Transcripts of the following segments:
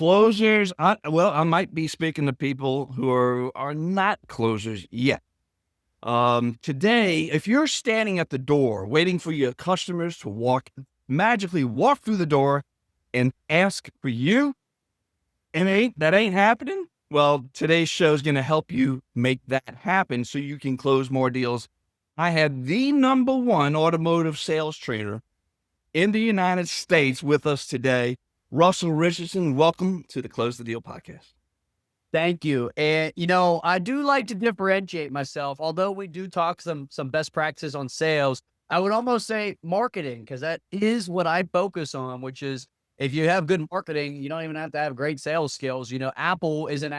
closers, I might be speaking to people who are not closers yet. Today, if you're standing at the door waiting for your customers to magically walk through the door and ask for you, and that ain't happening, well, today's show is going to help you make that happen so you can close more deals. I had the number one automotive sales trainer in the United States with us today, Russell Richardson. Welcome to the Close the Deal podcast. Thank you. And, I do like to differentiate myself. Although we do talk some best practices on sales, I would almost say marketing, because that is what I focus on, which is if you have good marketing, you don't even have to have great sales skills. Apple doesn't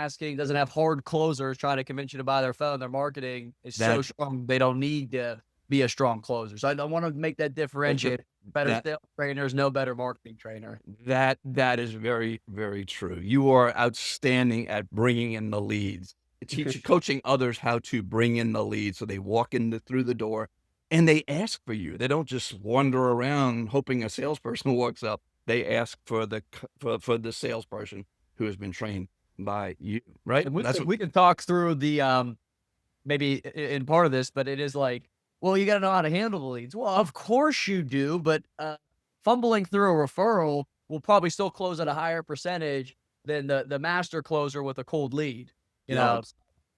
have hard closers trying to convince you to buy their phone. Their marketing is so strong, they don't need to be a strong closer. So I don't want to make that differentiate. Better sales trainers, no better marketing trainer. That is very, very true. You are outstanding at bringing in the leads, coaching others how to bring in the leads. So they walk through the door and they ask for you. They don't just wander around hoping a salesperson walks up. They ask for the salesperson who has been trained by you, right? We can talk through the maybe in part of this, but it is like, well, you got to know how to handle the leads. Well, of course you do, but fumbling through a referral will probably still close at a higher percentage than the master closer with a cold lead. I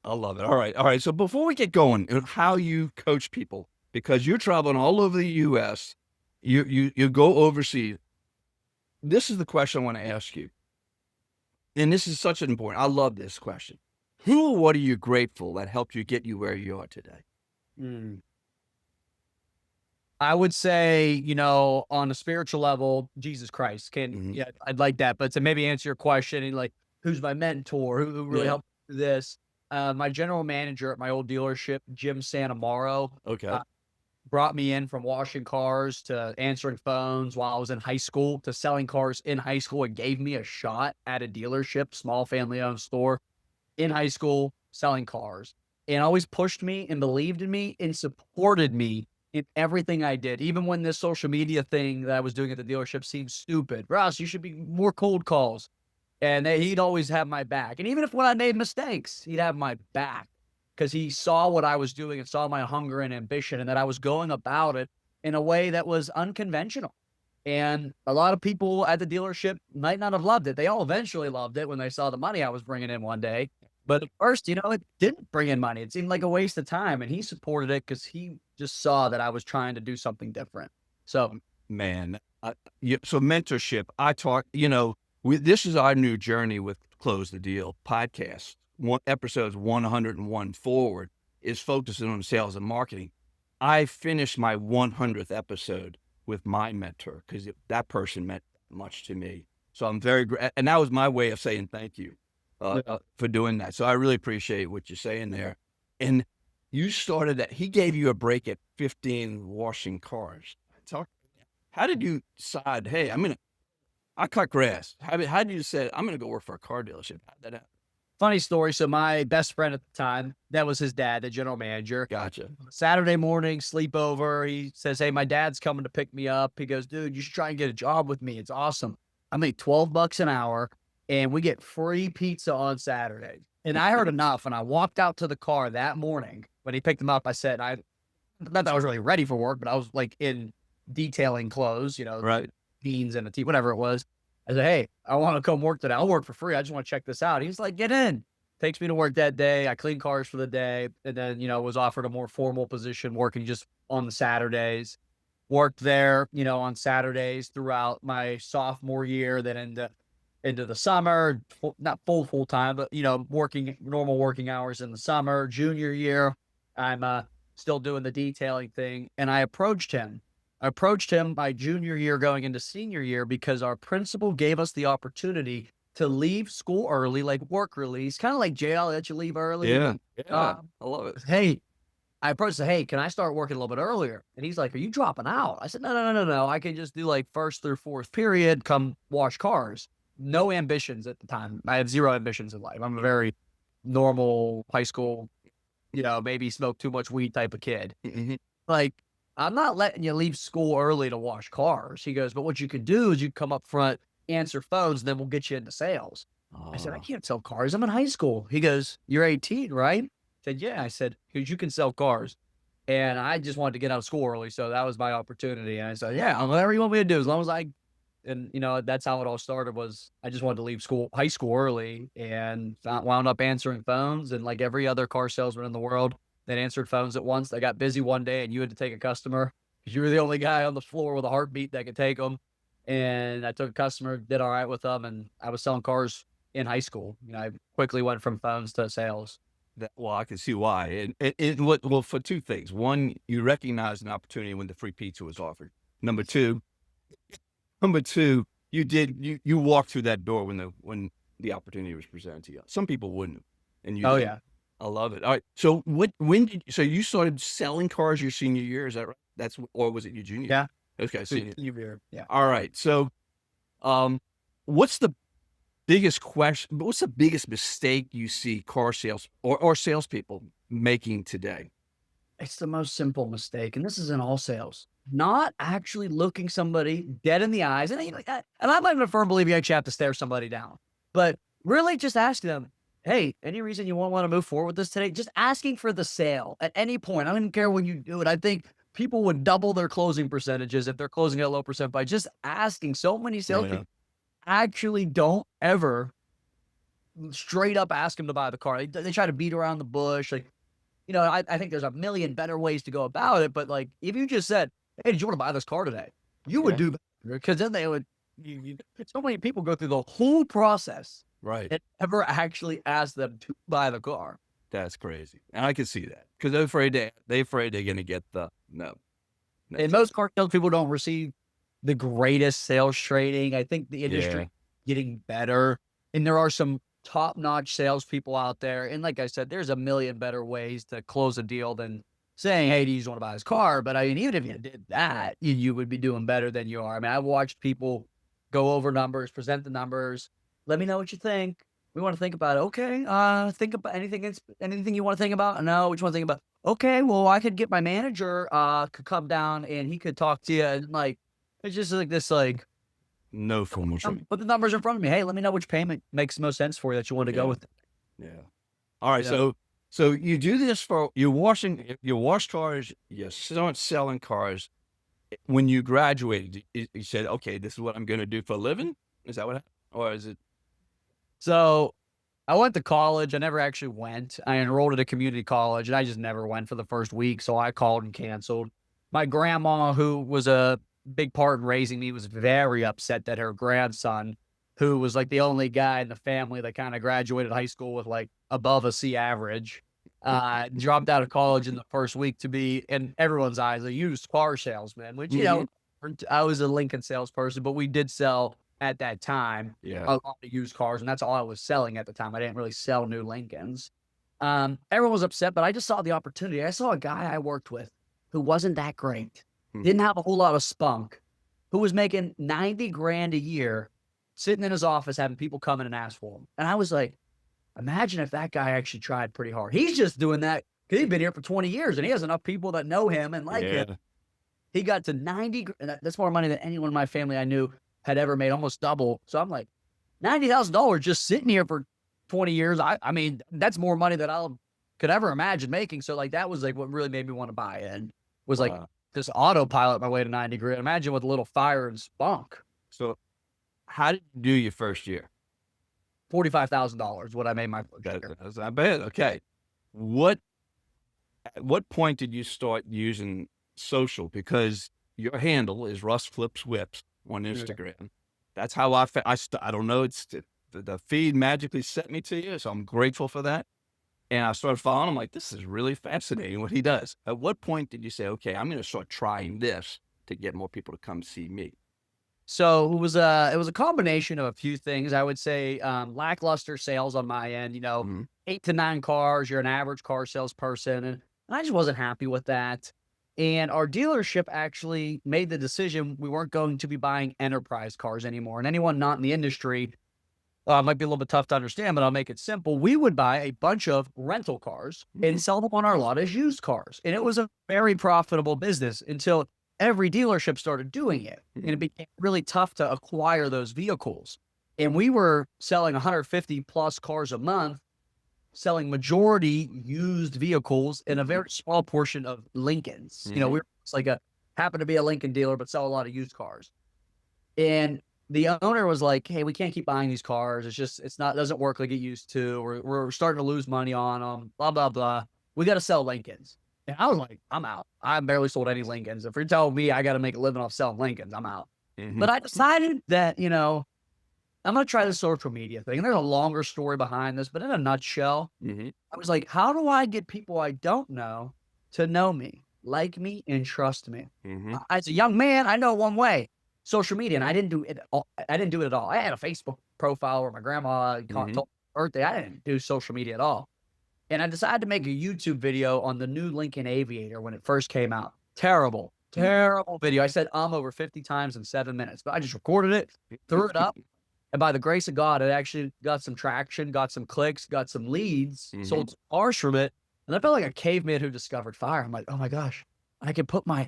love it. All right. So before we get going, how you coach people, because you're traveling all over the U.S., you go overseas. This is the question I want to ask you, and this is such an important. I love this question. Who or what are you grateful that helped you get you where you are today? I would say, on a spiritual level, Jesus Christ yeah, I'd like that. But to maybe answer your question, like, who's my mentor? Who really helped me through this? My general manager at my old dealership, Jim Santamaro, brought me in from washing cars to answering phones while I was in high school to selling cars in high school, and gave me a shot at a dealership, small family-owned store in high school, selling cars, and always pushed me and believed in me and supported me in everything I did. Even when this social media thing that I was doing at the dealership seemed stupid. Ross, you should be more cold calls. And he'd always have my back. And even when I made mistakes, he'd have my back, because he saw what I was doing and saw my hunger and ambition, and that I was going about it in a way that was unconventional. And a lot of people at the dealership might not have loved it. They all eventually loved it when they saw the money I was bringing in one day. But at first, it didn't bring in money. It seemed like a waste of time. And he supported it because he just saw that I was trying to do something different. So, man, so mentorship, this is our new journey with Close the Deal podcast. Episodes 101 forward is focusing on sales and marketing. I finished my 100th episode with my mentor because that person meant much to me. So I'm very and that was my way of saying thank you for doing that. So I really appreciate what you're saying there. And you started that. He gave you a break at 15 washing cars. How did you decide, hey, I cut grass. How did you say, I'm going to go work for a car dealership? How did that happen? Funny story. So my best friend at the time, that was his dad, the general manager. Gotcha. Saturday morning, sleepover. He says, hey, my dad's coming to pick me up. He goes, dude, you should try and get a job with me. It's awesome. I make $12 an hour and we get free pizza on Saturdays. And I heard enough. And I walked out to the car that morning when he picked him up. I said, not that I was really ready for work, but I was like in detailing clothes, right, jeans and a tee, whatever it was. I said, hey, I want to come work today. I'll work for free. I just want to check this out. He's like, get in. Takes me to work that day. I cleaned cars for the day. And then, was offered a more formal position working just on the Saturdays. Worked there, on Saturdays throughout my sophomore year, then into the summer, not full time, but, working normal working hours in the summer. Junior year, I'm still doing the detailing thing. And I approached him my junior year going into senior year because our principal gave us the opportunity to leave school early, like work release, kind of like jail, let you leave early. Yeah. I love it. Hey, I approached and said, hey, can I start working a little bit earlier? And he's like, are you dropping out? I said, no. I can just do like first through fourth period, come wash cars. No ambitions at the time. I have zero ambitions in life. I'm a very normal high school, maybe smoke too much weed type of kid. Like, I'm not letting you leave school early to wash cars. He goes, but what you could do is you come up front answer phones, and then we'll get you into sales. I said, I Oh, can't sell cars. I'm in high school. He goes, you're 18, right? I said, yeah. I said, because you can sell cars. And I just wanted to get out of school early. So that was my opportunity. And I said, yeah, whatever you want me to do, as long as I, and that's how it all started was I just wanted to leave high school early and wound up answering phones. And like every other car salesman in the world that answered phones at once, they got busy one day and you had to take a customer because you were the only guy on the floor with a heartbeat that could take them. And I took a customer, did all right with them. And I was selling cars in high school. I quickly went from phones to sales. well, I can see why. Well, for two things. One, you recognized an opportunity when the free pizza was offered. Number two, you walked through that door when the opportunity was presented to you. Some people wouldn't, and you Oh, did. yeah. I love it. All right. So so you started selling cars your senior year? Is that right? Or was it your junior year? Yeah. Okay, senior. Yeah. All right. So, um, what's the biggest question? What's the biggest mistake you see car sales or salespeople making today? It's the most simple mistake, and this is in all sales. Not actually looking somebody dead in the eyes, and I'm not even a firm believer you actually have to stare somebody down, but really just ask them, "Hey, any reason you won't want to move forward with this today?" Just asking for the sale at any point. I don't even care when you do it. I think people would double their closing percentages if they're closing at a low percent by just asking. So many Yeah. salespeople actually don't ever straight up ask them to buy the car. They try to beat around the bush, like I think there's a million better ways to go about it, but, like, if you just said, "Hey, did you wanna buy this car today?" You would Yeah. do better because then they would you so many people go through the whole process Right. and never actually ask them to buy the car. That's crazy, and I can see that because they're afraid they're gonna get the no. And That's most car salespeople don't receive the greatest sales training. I think the yeah. industry getting better, and there are some top-notch salespeople out there, and like I said, there's a million better ways to close a deal than saying, "Hey, do you just wanna buy this car?" But, I mean, even if you did that, you would be doing better than you are. I mean, I've watched people go over numbers, present the numbers, "Let me know what you think. We wanna think about it." "Okay, think about anything you wanna think about?" "No, what you wanna think about?" "Okay, well, I could get my manager, could come down and he could talk to you," and, like, it's just like this, like, No formal training. put the numbers in front of me. "Hey, let me know which payment makes the most sense for you that you want to go Yeah, with." yeah. All right, You know? so you do this for you wash cars, you start selling cars. When you graduated, you said, "Okay, this is what I'm gonna do for a living?" Is that what happened? Or is it So, I went to college. I never actually went. I enrolled at a community college, and I just never went for the first week, so I called and canceled. My grandma, who was a big part in raising me, was very upset that her grandson, who was, like, the only guy in the family that kinda graduated high school with, like, above a C average, dropped out of college in the first week to be, in everyone's eyes, a used car salesman, which, Mhm. I was a Lincoln salesperson, but we did sell at that time Yeah. a lot of used cars, and that's all I was selling at the time. I didn't really sell new Lincolns. Everyone was upset, but I just saw the opportunity. I saw a guy I worked with who wasn't that great, Hmm. didn't have a whole lot of spunk, who was making 90 grand a year, sitting in his office having people come in and ask for him. And I was like, imagine if that guy actually tried pretty hard. He's just doing that because he's been here for 20 years and he has enough people that know him and like him. Yeah. He got to and that's more money than anyone in my family I knew had ever made, almost double. So I'm like, $90,000 just sitting here for 20 years. I mean, that's more money than I could ever imagine making. So like that was like what really made me want to buy in was like Wow. this autopilot my way to 90 grand. Imagine with a little fire and spunk. So, how did you do your first year? $45,000 what I made my first year. That's not bad. Okay. What At what point did you start using social? Because your handle is Russ Flips Whips on Yeah. Instagram. That's how I don't know, it's the feed magically sent me to you, so I'm grateful for that, and I started following him, like, "This is really fascinating what he does." At what point did you say, "Okay, I'm gonna start trying this to get more people to come see me?" So it was a combination of a few things. I would say lackluster sales on my end, Mhm. 8 to 9 cars, you're an average car salesperson. And I just wasn't happy with that. And our dealership actually made the decision we weren't going to be buying enterprise cars anymore. And anyone not in the industry might be a little bit tough to understand, but I'll make it simple. We would buy a bunch of rental cars and Mhm. sell them on our lot as used cars. And it was a very profitable business until every dealership started doing it, and it became really tough to acquire those vehicles. And we were selling 150 plus cars a month, selling majority used vehicles and a very small portion of Lincolns. You know, we were just like happened to be a Lincoln dealer, but sell a lot of used cars. And the owner was like, "Hey, we can't keep buying these cars. It's not, doesn't work like it used to. We're starting to lose money on them, blah, blah, blah. We got to sell Lincolns." And I was like, "I'm out. I barely sold any Lincolns. If you're telling me I got to make a living off selling Lincolns, I'm out." But I decided that, I'm going to try the social media thing. And there's a longer story behind this, but in a nutshell, I was like, how do I get people I don't know me, like me, and trust me? As a young man, I know one way: social media, and I didn't do it all. I didn't do it at all. I had a Facebook profile where my grandma told me birthday. I didn't do social media at all. And I decided to make a YouTube video on the new Lincoln Aviator when it first came out. Terrible, terrible video. I said over 50 times in 7 minutes, but I just recorded it, threw it up. And by the grace of God, it actually got some traction, got some clicks, got some leads, sold some cars from it. And I felt like a caveman who discovered fire. I'm like, oh my gosh, I can put my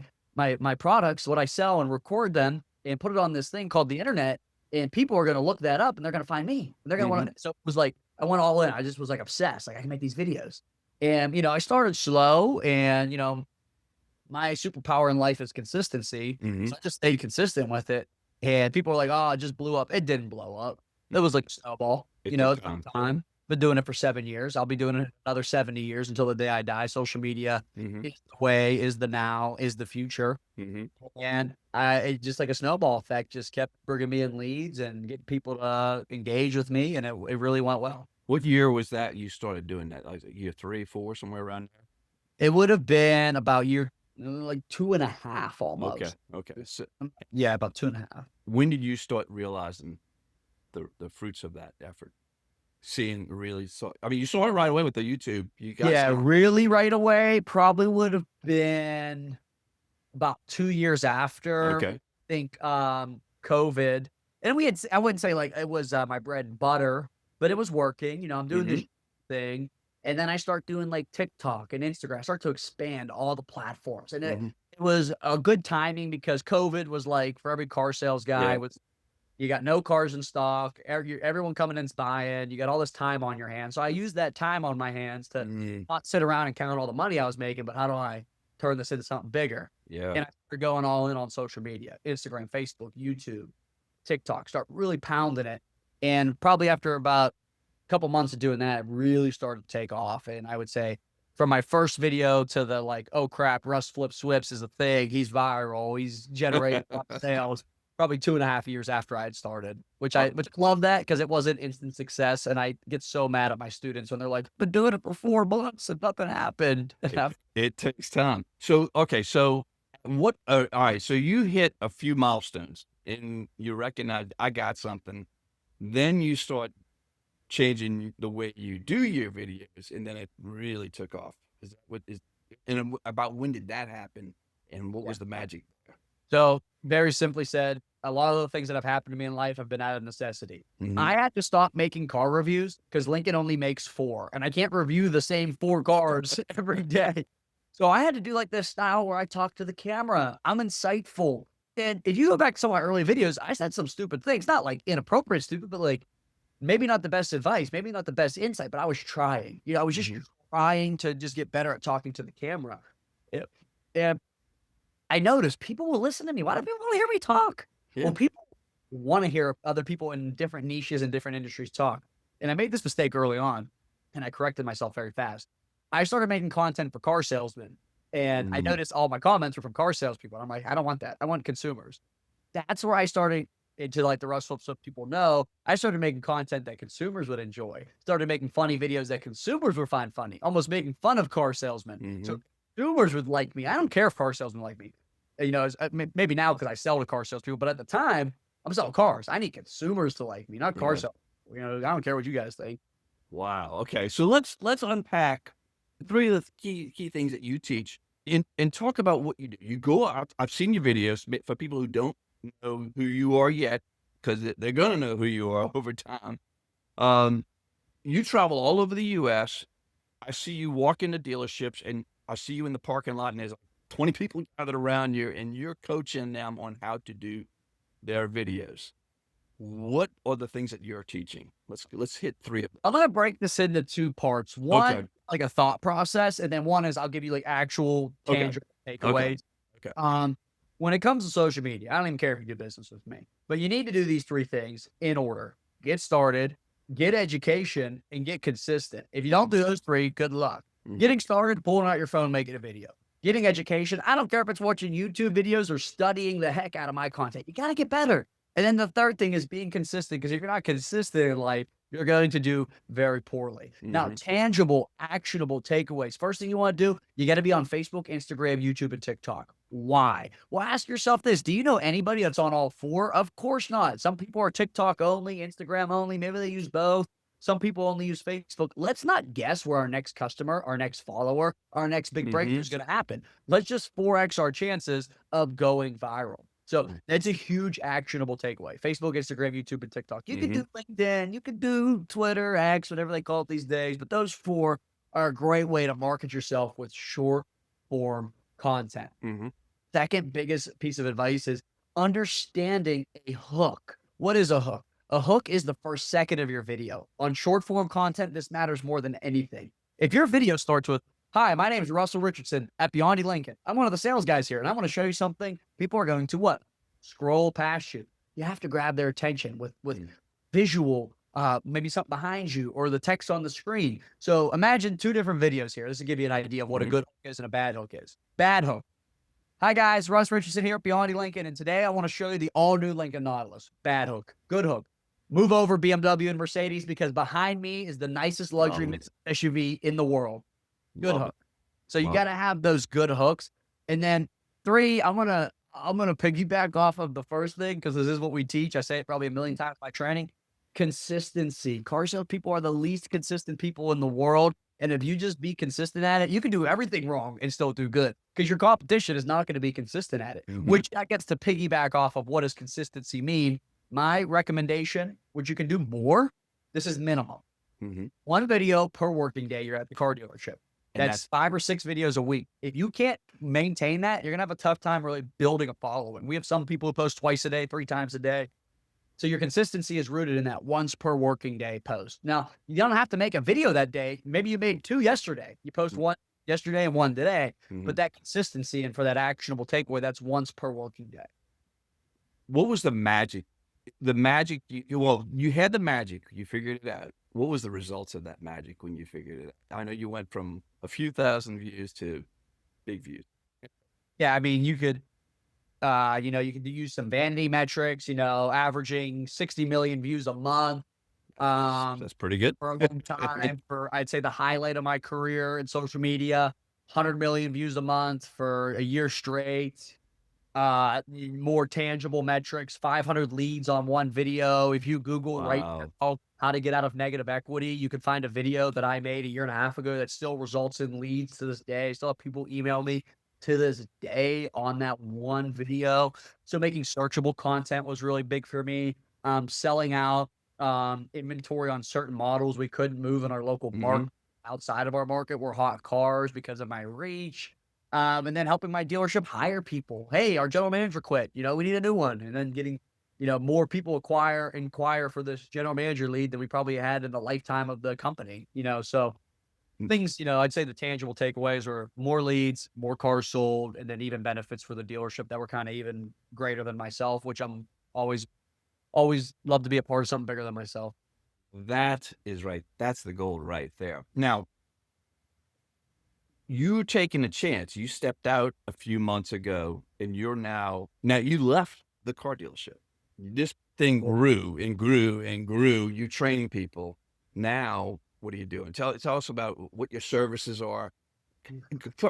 products, what I sell, and record them and put it on this thing called the internet. And people are going to look that up and they're going to find me. And they're going to want to. So it was like, I went all in. I just was like obsessed. Like, I can make these videos. And, I started slow, and, my superpower in life is consistency. So I just stayed consistent with it. And people were like, "Oh, it just blew up." It didn't blow up. It was like a snowball. It took time. Been doing it for 7 years. I'll be doing it another 70 years until the day I die. Social media is the way, is the now, is the future. And it just like a snowball effect, just kept bringing me in leads and getting people to engage with me. And it really went well. What year was that you started doing that? Like year 3, 4, somewhere around there? It would have been about year, like 2.5 almost. Okay. So Yeah, about 2.5. when did you start realizing the fruits of that effort? Seeing really, you saw it right away with the YouTube. You got Yeah, really right away. Probably would have been about 2 years after. Okay. I think COVID. And I wouldn't say like it was my bread and butter, but it was working. I'm doing this thing. And then I start doing like TikTok and Instagram. I start to expand all the platforms. And it was a good timing because COVID was like, for every car sales guy, you got no cars in stock. Everyone coming in's buying. You got all this time on your hands. So I used that time on my hands to not sit around and count all the money I was making, but how do I turn this into something bigger? Yeah. And I started going all in on social media: Instagram, Facebook, YouTube, TikTok. Start really pounding it. And probably after about a couple months of doing that, it really started to take off. And I would say from my first video to the like, oh crap, Russ Flip Swips is a thing. He's viral. He's generating a lot of sales. Probably 2.5 years after I had started, which I love that because it wasn't instant success. And I get so mad at my students when they're like, "Been doing it for 4 months and nothing happened." It takes time. So, okay. So what, all right. So you hit a few milestones and you recognize I got something. Then you start changing the way you do your videos, and then it really took off. Is that what is, and about when did that happen, and what was the magic there? So very simply said, a lot of the things that have happened to me in life have been out of necessity. I had to stop making car reviews because Lincoln only makes 4, and I can't review the same 4 cars every day. So I had to do like this style where I talk to the camera. I'm insightful. And if you go back to some of my early videos, I said some stupid things, not like inappropriate stupid, but like maybe not the best advice, maybe not the best insight, but I was trying. I was just trying to just get better at talking to the camera. And I noticed people will listen to me. Why do people want to hear me talk? Yeah. Well, people want to hear other people in different niches and different industries talk. And I made this mistake early on, and I corrected myself very fast. I started making content for car salesmen, and I noticed all my comments were from car salespeople. I'm like, I don't want that. I want consumers. That's where I started into like the Russ Flip, so people know. I started making content that consumers would enjoy. Started making funny videos that consumers would find funny, almost making fun of car salesmen. So consumers would like me. I don't care if car salesmen like me. Maybe now because I sell to car salespeople, but at the time, I'm selling cars. I need consumers to like me, not car salespeople. I don't care what you guys think. Wow. Okay. So let's unpack 3 of the key things that you teach and talk about what you do. You go out. I've seen your videos for people who don't know who you are yet, because they're going to know who you are over time. You travel all over the U.S. I see you walk into dealerships, and I see you in the parking lot, and there's 20 people gathered around you and you're coaching them on how to do their videos. What are the things that you're teaching? Let's hit 3 of them. I'm gonna break this into 2 parts. Okay. One, like a thought process, and then one is I'll give you like actual Okay. tangible Okay. takeaways. Okay. When it comes to social media, I don't even care if you do business with me, but you need to do these 3 things in order. Get started, get education, and get consistent. If you don't do those 3, good luck. Mhm. Getting started, pulling out your phone, making a video. Getting education, I don't care if it's watching YouTube videos or studying the heck out of my content. You gotta get better. And then the third thing is being consistent, because if you're not consistent in life, you're going to do very poorly. Now, tangible, actionable takeaways. First thing you want to do, you got to be on Facebook, Instagram, YouTube, and TikTok. Why? Well, ask yourself this. Do you know anybody that's on all 4? Of course not. Some people are TikTok only, Instagram only. Maybe they use both. Some people only use Facebook. Let's not guess where our next customer, our next follower, our next big breakthrough is going to happen. Let's just 4x our chances of going viral. So that's a huge actionable takeaway. Facebook, Instagram, YouTube, and TikTok. You can do LinkedIn, you can do Twitter, X, whatever they call it these days, but those 4 are a great way to market yourself with short form content. Second biggest piece of advice is understanding a hook. What is a hook? A hook is the first second of your video. On short form content, this matters more than anything. If your video starts with, "Hi, my name is Russell Richardson at Beyond Lincoln. I'm one of the sales guys here, and I want to show you something," people are going to what? Scroll past you. You have to grab their attention with visual, maybe something behind you or the text on the screen. So imagine 2 different videos here. This will give you an idea of what a good hook is and a bad hook is. Bad hook. "Hi guys, Russ Richardson here at Beyond Lincoln, and today I want to show you the all-new Lincoln Nautilus." Bad hook. Good hook. "Move over BMW and Mercedes because behind me is the nicest luxury SUV in the world." Good hook. So you got to have those good hooks. And then 3, I'm gonna piggyback off of the first thing, because this is what we teach. I say it probably a million times in my training. Consistency. Car sales people are the least consistent people in the world. And if you just be consistent at it, you can do everything wrong and still do good, because your competition is not going to be consistent at it, which that gets to piggyback off of what does consistency mean. My recommendation, which you can do more, this is minimum. 1 video per working day you're at the car dealership. That's 5 or 6 videos a week. If you can't maintain that, you're going to have a tough time really building a following. We have some people who post twice a day, 3 times a day. So your consistency is rooted in that once per working day post. Now, you don't have to make a video that day. Maybe you made 2 yesterday. You post 1 yesterday and 1 today. But that consistency, and for that actionable takeaway, that's once per working day. What was the magic? The magic, you had the magic. You figured it out. What was the results of that magic when you figured it out? I know you went from a few thousand views to big views. Yeah, I mean, you could, you could use some vanity metrics, averaging 60 million views a month. That's pretty good. For a long time, for I'd say the highlight of my career in social media, 100 million views a month for a year straight. More tangible metrics, 500 leads on 1 video. If you Google right now how to get out of negative equity, you can find a video that I made a year and a half ago that still results in leads to this day. I still have people email me to this day on that 1 video. So making searchable content was really big for me. Selling out inventory on certain models we couldn't move in our local market. Outside of our market were hot cars because of my reach. And then helping my dealership hire people. "Hey, our general manager quit. We need a new one." And then getting, more people inquire for this general manager lead than we probably had in the lifetime of the company. So things, I'd say the tangible takeaways are more leads, more cars sold, and then even benefits for the dealership that were kind of even greater than myself, which I'm always love to be a part of something bigger than myself. That is right. That's the goal right there. Now, you're taking a chance. You stepped out a few months ago, and you're now you left the car dealership. This thing grew and grew and grew. You're training people. Now, what are you doing? Tell us about what your services are.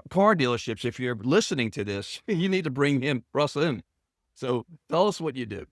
Car dealerships, if you're listening to this, you need to bring Russell in. So tell us what you do.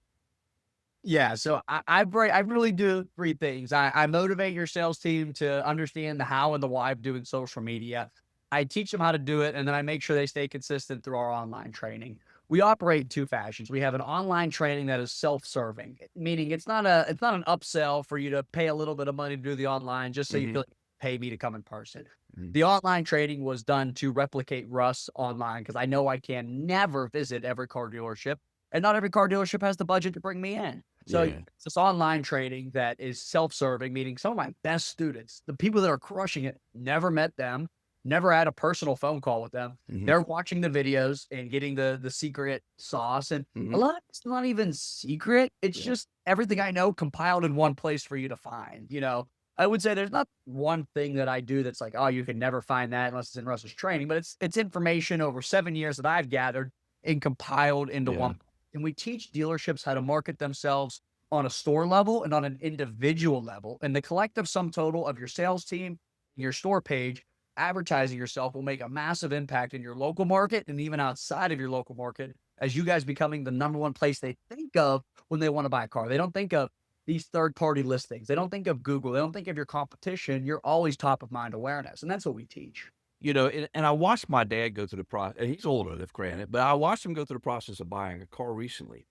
Yeah, so I really do 3 things. I motivate your sales team to understand the how and the why of doing social media. I teach them how to do it, and then I make sure they stay consistent through our online training. We operate in 2 fashions. We have an online training that is self-serving, meaning it's not an upsell for you to pay a little bit of money to do the online just so you feel like pay me to come in person. Mhm. The online training was done to replicate Russ online because I know I can never visit every car dealership, and not every car dealership has the budget to bring me in. So Yeah. it's this online training that is self-serving, meaning some of my best students, the people that are crushing it, never met them, never had a personal phone call with them. Mhm. They're watching the videos and getting the secret sauce, and a Mhm. lot of it's not even secret. It's Yeah. just everything I know compiled in one place for you to find, you know? I would say there's not one thing that I do that's like, "Oh, you can never find that unless it's in Russ's training," but it's information over 7 years that I've gathered and compiled into Yeah. one. And we teach dealerships how to market themselves on a store level and on an individual level. And the collective sum total of your sales team, your store page, advertising yourself will make a massive impact in your local market and even outside of your local market as you guys becoming the number one place they think of when they want to buy a car. They don't think of these third-party listings. They don't think of Google. They don't think of your competition. You're always top of mind awareness, and that's what we teach. And I watched my dad go through the process, and he's older, if granted, but I watched him go through the process of buying a car recently.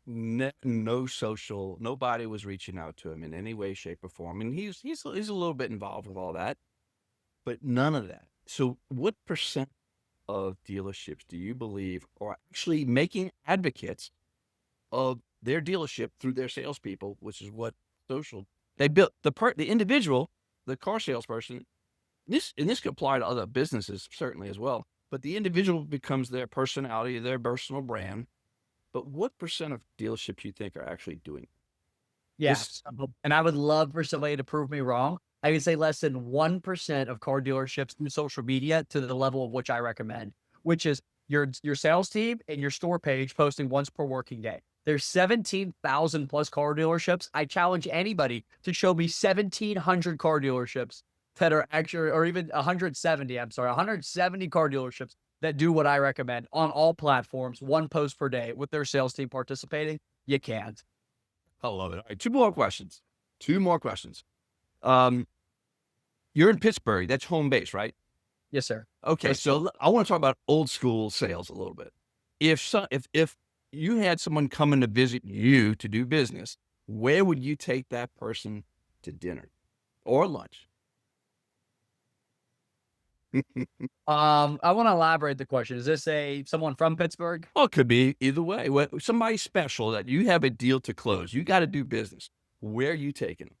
No social, nobody was reaching out to him in any way, shape, or form. And he's a little bit involved with all that, but none of that. So, what percent of dealerships do you believe are actually making advocates of their dealership through their salespeople, which is what social they built the individual, the car salesperson. This could apply to other businesses certainly as well. But the individual becomes their personality, their personal brand. But what percent of dealerships you think are actually doing this? Yes, and I would love for somebody to prove me wrong. I would say less than 1% of car dealerships do social media to the level of which I recommend, which is your sales team and your store page posting once per working day. There's 17,000 plus car dealerships. I challenge anybody to show me 1,700 car dealerships that are actually, or even 170, I'm sorry, 170 car dealerships that do what I recommend on all platforms, one post per day with their sales team participating. You can't. I love it. All right, two more questions. Two more questions. Um, you're in Pittsburgh. That's home base, right? Yes, sir. Okay, Let's so I want to talk about old school sales a little bit. If you had someone coming to visit you to do business, where would you take that person to dinner or lunch? I want to elaborate the question. Is this someone from Pittsburgh? Well, it could be either way. Somebody special that you have a deal to close. You got to do business. Where are you taking them?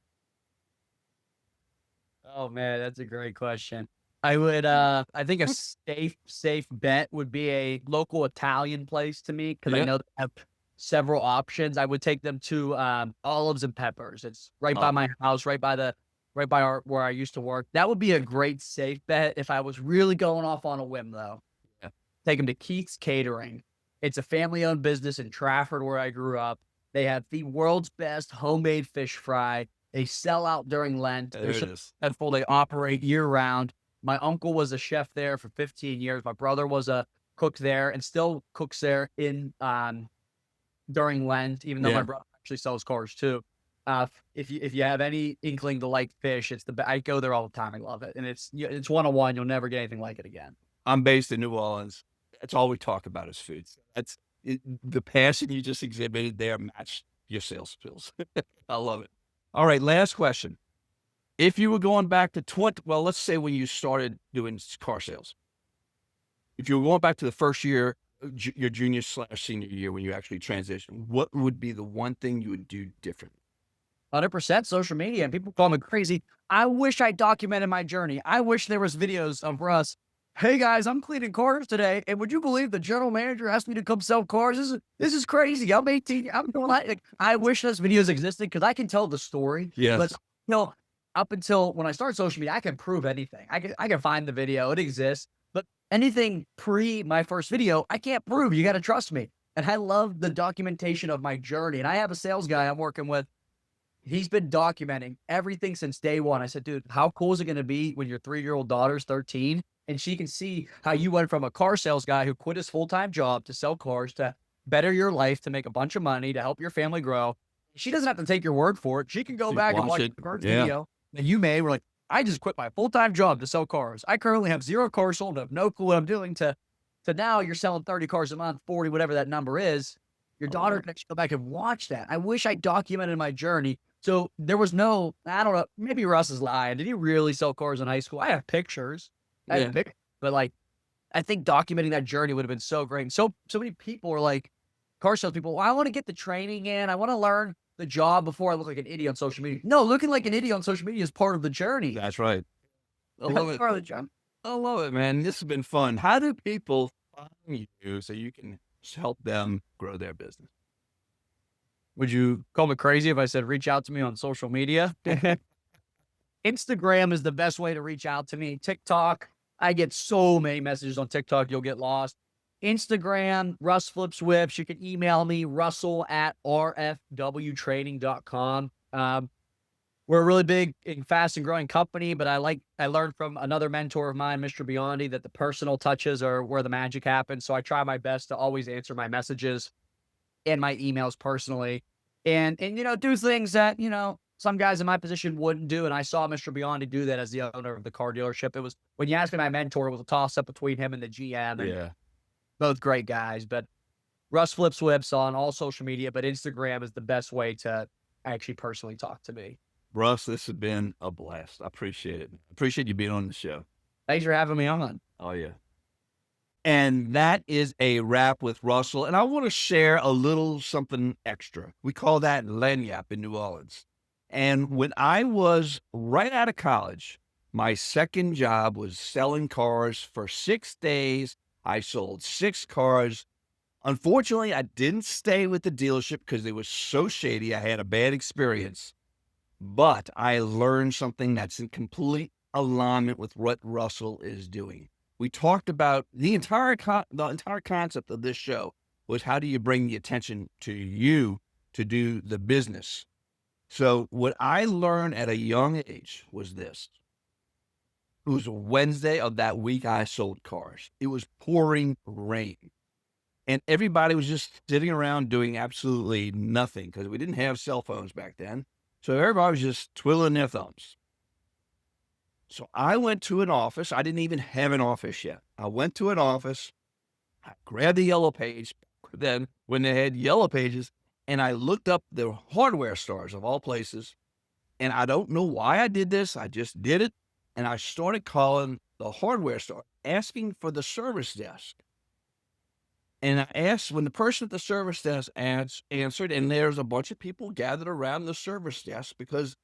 Oh man, that's a great question. I would I think a safe bet would be a local Italian place to me because I Yeah. know they have several options. I would take them to Olives and Peppers. It's right by Oh, my house, right by our where I used to work. That would be a great safe bet if I was really going off on a whim though. yeah. Take them to Keith's Catering. It's a family-owned business in Trafford where I grew up. They have the world's best homemade fish fry. They sell out during Lent. There They're it so is. successful. They operate year-round. My uncle was a chef there for 15 years. My brother was a cook there and still cooks there in during Lent, even though my Yeah. brother actually sells cars too. If you have any inkling to like fish, I go there all the time. I love it, and it's 101. You'll never get anything like it again. I'm based in New Orleans. That's all we talk about is food. The passion you just exhibited there matched your sales skills. I love it. All right, last question. If you were going back to well, let's say when you started doing car sales, if you were going back to the first year, your junior/senior year when you actually transitioned, what would be the one thing you would do different? 100% social media, and people call me crazy. I wish I documented my journey. I wish there was videos of Russ. Hey guys, I'm cleaning cars today, and would you believe the general manager asked me to come sell cars? This is crazy. I'm 18. I'm doing like I wish those videos existed because I can tell the story. But Yes. up until when I start social media, I can prove anything. I can find the video. It exists. But anything pre my first video, I can't prove. You got to trust me. And I love the documentation of my journey. And I have a sales guy I'm working with. He's been documenting everything since day one. I said, dude, how cool is it going to be when your 3-year-old daughter's 13 and she can see how you went from a car sales guy who quit his full-time job to sell cars to better your life, to make a bunch of money, to help your family grow. She doesn't have to take your word for it. She can go You back and watch watch it. the first Yeah. video that you made. We're like, I just quit my full-time job to sell cars. I currently have 0 cars sold. I have no clue what I'm doing to now you're selling 30 cars a month, 40, whatever that number is. Your Oh, daughter can actually go back and watch that. I wish I documented my journey So there was no, I don't know, maybe Russ is lying. Did he really sell cars in high school? I have pictures. I have Yeah. pic, but like, I think documenting that journey would have been so great. And so many people were like, car salespeople, well, I want to get the training in. I want to learn the job before I look like an idiot on social media. No, looking like an idiot on social media is part of the journey. That's right. I love That's it. part of the job. I love it, man. This has been fun. How do people find you so you can help them grow their business? Would you call me crazy if I said reach out to me on social media? Instagram is the best way to reach out to me. TikTok, I get so many messages on TikTok, you'll get lost. Instagram, Russ Flips Whips. You can email me, Russell at rfwtraining.com. We're a really big and fast and growing company, but I learned from another mentor of mine, Mr. Biondi, that the personal touches are where the magic happens. So I try my best to always answer my messages and my emails personally, and do things that some guys in my position wouldn't do. And I saw Mr. Biondi do that as the owner of the car dealership. It was, when you asked me, my mentor, it was a toss up between him and the GM, and Yeah. both great guys. But Russ Flips Whips on all social media, but Instagram is the best way to actually personally talk to me. Russ, this has been a blast. I appreciate it. Appreciate you being on the show. Thanks for having me on. Oh, yeah. And that is a wrap with Russell. And I want to share a little something extra. We call that lagniappe in New Orleans. And when I was right out of college, my second job was selling cars for 6 days. I sold 6 cars. Unfortunately, I didn't stay with the dealership because it was so shady. I had a bad experience. But I learned something that's in complete alignment with what Russell is doing. We talked about the entire concept of this show was, how do you bring the attention to you to do the business? So what I learned at a young age was this. It was a Wednesday of that week I sold cars. It was pouring rain. And everybody was just sitting around doing absolutely nothing because we didn't have cell phones back then. So everybody was just twiddling their thumbs. So I went to an office. I didn't even have an office yet. I went to an office. I grabbed the yellow page then when they had yellow pages, and I looked up the hardware stores of all places. And I don't know why I did this. I just did it. And I started calling the hardware store, asking for the service desk. And I asked, when the person at the service desk answered, and there's a bunch of people gathered around the service desk because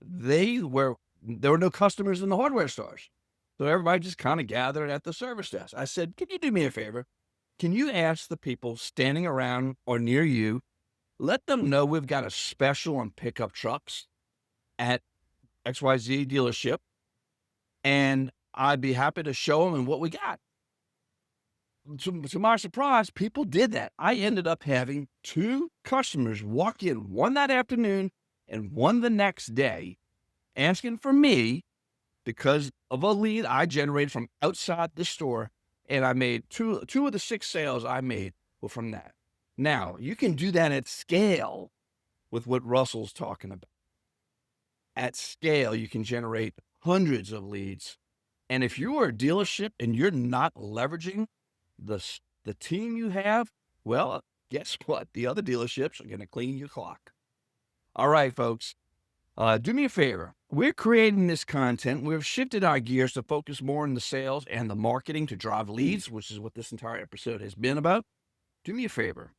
there were no customers in the hardware stores. So everybody just kind of gathered at the service desk. I said, can you do me a favor? Can you ask the people standing around or near you, let them know we've got a special on pickup trucks at XYZ dealership, and I'd be happy to show them what we got. To my surprise, people did that. I ended up having 2 customers walk in, one that afternoon and one the next day, asking for me because of a lead I generated from outside the store. And I made two of the 6 sales I made were from that. Now, you can do that at scale with what Russell's talking about. At scale, you can generate hundreds of leads. And if you are a dealership and you're not leveraging the team you have, well, guess what? The other dealerships are going to clean your clock. All right, folks, do me a favor. We're creating this content. We've shifted our gears to focus more on the sales and the marketing to drive leads, which is what this entire episode has been about. Do me a favor.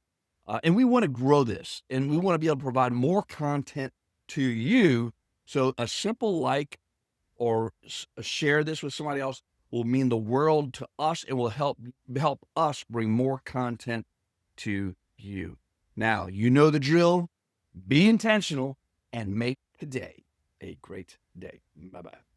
And we want to grow this, and we want to be able to provide more content to you. So a simple like or share this with somebody else will mean the world to us. It will help us bring more content to you. Now, you know the drill. Be intentional and make today a great day. Bye-bye.